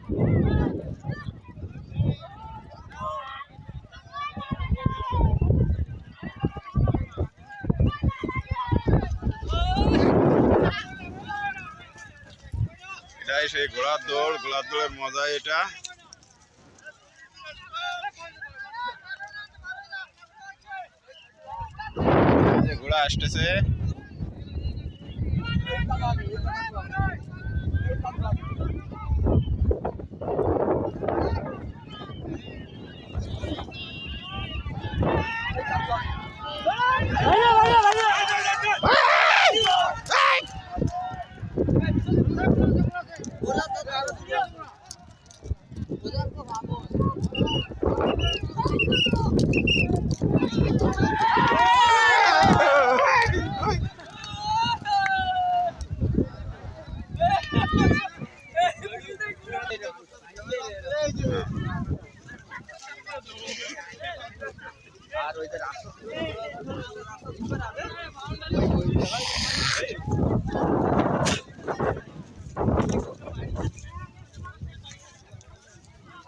এটাই সেই ঘোড়ার দৌড়ের মজা এটা। ঘোড়া আসতেছে।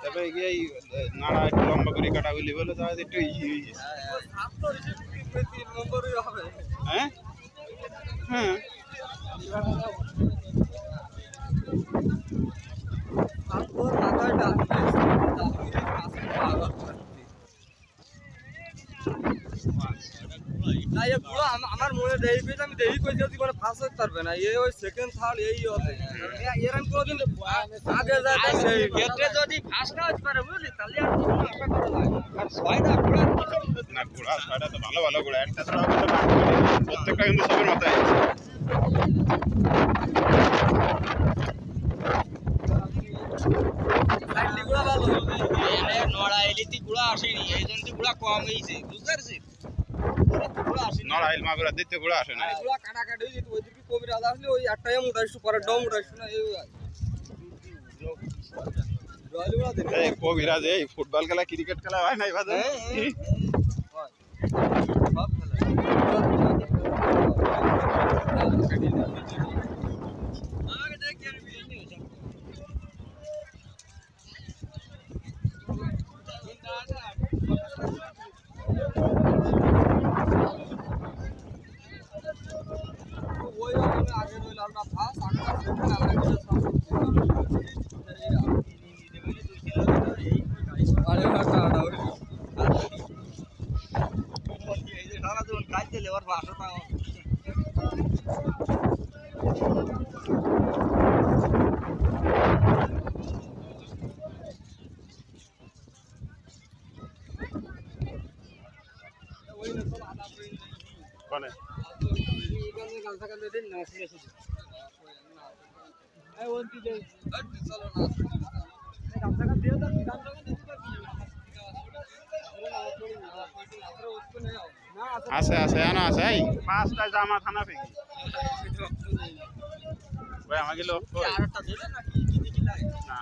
তবে এই নাড়া একটু লম্বা করে কাটা হইলে বলে তাহলে একটু হ্যাঁ হ্যাঁ আমার মনে দেরি পেয়েছে, আমি দেরি করে যদি কোনো ফার্স্ট হতে পারবে না, এই ওই সেকেন্ড থার্ড এই হবে এরকম কোনোদিন আগে যায়। সেই ক্ষেত্রে যদি ফার্স্ট না হতে পারে বুঝলি, তাহলে আর কোনো আশা করা যায় না। আর ছয়টা ঘোড়া না, ঘোড়া ছয়টা তো ভালো ভালো ঘোড়া, একটা ছাড়া প্রত্যেকটা কিন্তু সবের মাথায় ঘোড়া ভালো নড়া এলিতি ঘোড়া আসেনি, এই জন্য ঘোড়া কম হয়েছে, বুঝতে পারছিস? নড়াইল মাগুরা দিতে ঘোড়া আসে না। ঘোড়া কাটাকাটি হয়ে যেত, ওইদিকে কবির আদা আসলে ওই একটাই উঠাইছো, পরে ডম উঠাইছো না। এই কবিরাজ এই ফুটবল খেলা ক্রিকেট খেলা হয় নাই বাজে আগে রইল আমরা ফার্স্ট মানে আছে আছে এনো আছে এই পাঁচটা জামা থানা ফেকি ভাই আমাকে লোক না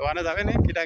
ওখানে যাবে না কিটা